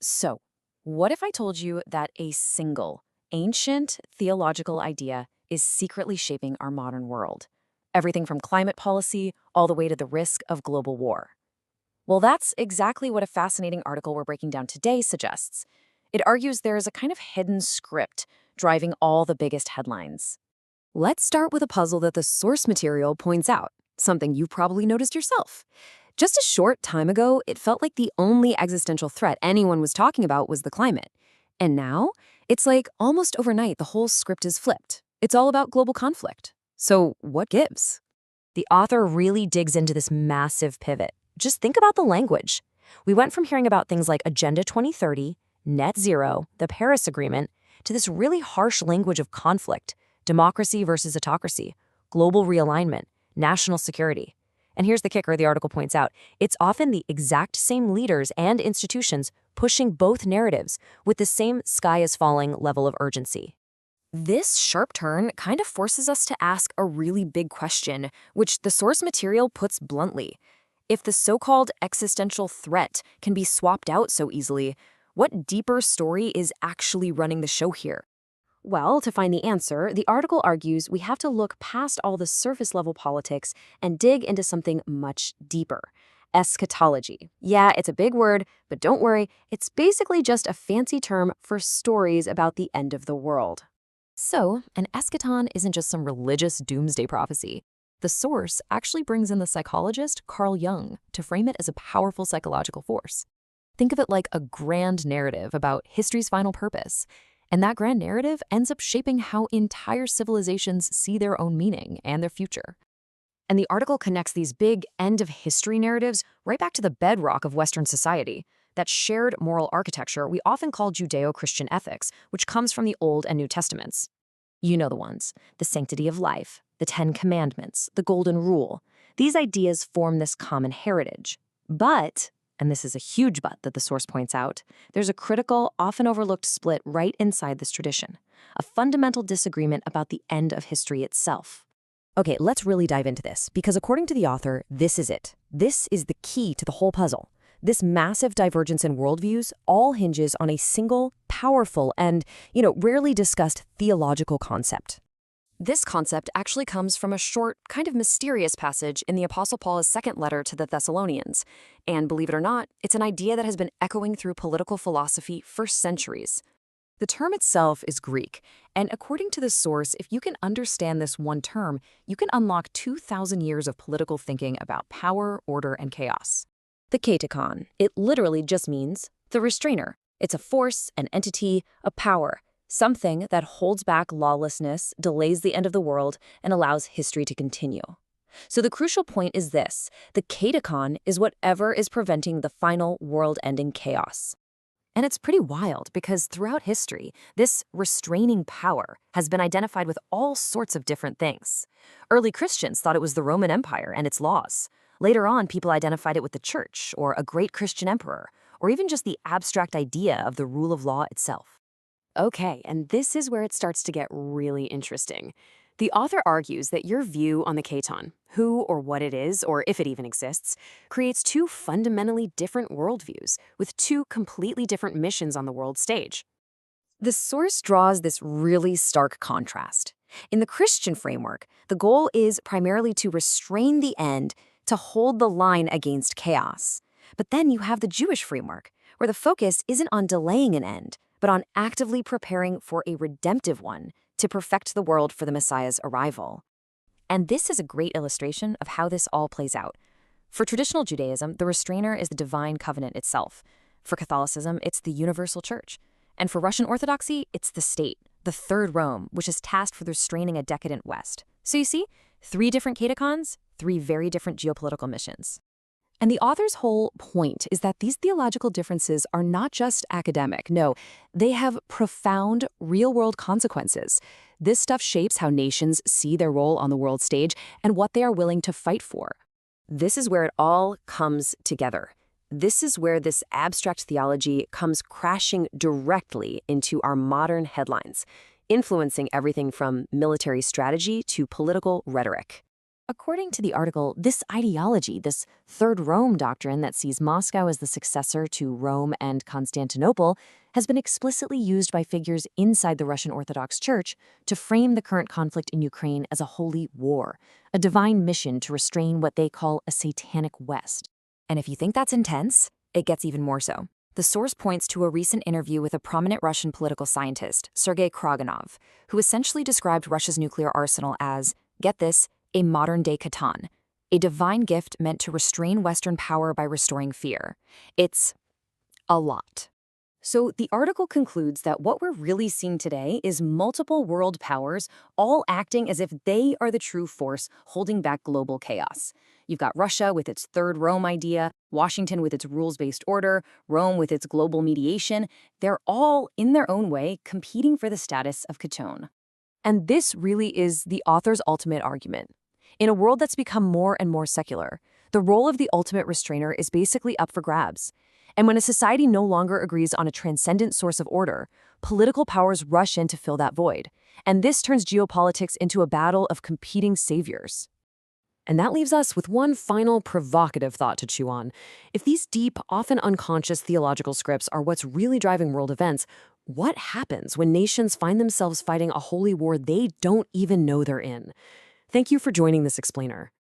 So, what if I told you that a single, ancient theological idea is secretly shaping our modern world? Everything from climate policy all the way to the risk of global war. Well, that's exactly what a fascinating article we're breaking down today suggests. It argues there is a kind of hidden script driving all the biggest headlines. Let's start with a puzzle that the source material points out, something you probably noticed yourself. Just a short time ago, it felt like the only existential threat anyone was talking about was the climate. And now, it's like almost overnight the whole script is flipped. It's all about global conflict. So what gives? The author really digs into this massive pivot. Just think about the language. We went from hearing about things like Agenda 2030, net zero, the Paris Agreement, to this really harsh language of conflict, democracy versus autocracy, global realignment, national security. And here's the kicker the article points out. It's often the exact same leaders and institutions pushing both narratives with the same sky-is-falling level of urgency. This sharp turn kind of forces us to ask a really big question, which the source material puts bluntly. If the so-called existential threat can be swapped out so easily, what deeper story is actually running the show here? Well, to find the answer, the article argues we have to look past all the surface-level politics and dig into something much deeper. Eschatology. Yeah, it's a big word, but don't worry, it's basically just a fancy term for stories about the end of the world. So, an eschaton isn't just some religious doomsday prophecy. The source actually brings in the psychologist Carl Jung to frame it as a powerful psychological force. Think of it like a grand narrative about history's final purpose. And that grand narrative ends up shaping how entire civilizations see their own meaning and their future. And the article connects these big end-of-history narratives right back to the bedrock of Western society, that shared moral architecture we often call Judeo-Christian ethics, which comes from the Old and New Testaments. You know the ones: the sanctity of life, the 10 Commandments, the Golden Rule. These ideas form this common heritage. But, and this is a huge but that the source points out, there's a critical, often overlooked split right inside this tradition, a fundamental disagreement about the end of history itself. Okay, let's really dive into this, because according to the author, this is it. This is the key to the whole puzzle. This massive divergence in worldviews all hinges on a single, powerful, and, rarely discussed theological concept. This concept actually comes from a short, kind of mysterious passage in the Apostle Paul's second letter to the Thessalonians. And believe it or not, it's an idea that has been echoing through political philosophy for centuries. The term itself is Greek, and according to the source, if you can understand this one term, you can unlock 2,000 years of political thinking about power, order, and chaos. The Katechon. It literally just means the restrainer. It's a force, an entity, a power. Something that holds back lawlessness, delays the end of the world, and allows history to continue. So the crucial point is this: the Katechon is whatever is preventing the final world-ending chaos. And it's pretty wild because throughout history, this restraining power has been identified with all sorts of different things. Early Christians thought it was the Roman Empire and its laws. Later on, people identified it with the church, or a great Christian emperor, or even just the abstract idea of the rule of law itself. Okay, and this is where it starts to get really interesting. The author argues that your view on the Katechon, who or what it is, or if it even exists, creates two fundamentally different worldviews with two completely different missions on the world stage. The source draws this really stark contrast. In the Christian framework, the goal is primarily to restrain the end, to hold the line against chaos. But then you have the Jewish framework, where the focus isn't on delaying an end, but on actively preparing for a redemptive one to perfect the world for the Messiah's arrival. And this is a great illustration of how this all plays out. For traditional Judaism, the restrainer is the divine covenant itself. For Catholicism, it's the universal church. And for Russian Orthodoxy, it's the state, the Third Rome, which is tasked with restraining a decadent West. So you see, 3 different Katechons, 3 very different geopolitical missions. And the author's whole point is that these theological differences are not just academic. No, they have profound, real-world consequences. This stuff shapes how nations see their role on the world stage and what they are willing to fight for. This is where it all comes together. This is where this abstract theology comes crashing directly into our modern headlines, influencing everything from military strategy to political rhetoric. According to the article, this ideology, this Third Rome doctrine that sees Moscow as the successor to Rome and Constantinople, has been explicitly used by figures inside the Russian Orthodox Church to frame the current conflict in Ukraine as a holy war, a divine mission to restrain what they call a satanic West. And if you think that's intense, it gets even more so. The source points to a recent interview with a prominent Russian political scientist, Sergei Kraganov, who essentially described Russia's nuclear arsenal as, get this, a modern-day Katechon, a divine gift meant to restrain Western power by restoring fear. It's a lot. So the article concludes that what we're really seeing today is multiple world powers all acting as if they are the true force holding back global chaos. You've got Russia with its Third Rome idea, Washington with its rules-based order, Rome with its global mediation. They're all, in their own way, competing for the status of Katechon. And this really is the author's ultimate argument. In a world that's become more and more secular, the role of the ultimate restrainer is basically up for grabs. And when a society no longer agrees on a transcendent source of order, political powers rush in to fill that void. And this turns geopolitics into a battle of competing saviors. And that leaves us with one final provocative thought to chew on. If these deep, often unconscious theological scripts are what's really driving world events, what happens when nations find themselves fighting a holy war they don't even know they're in? Thank you for joining this explainer.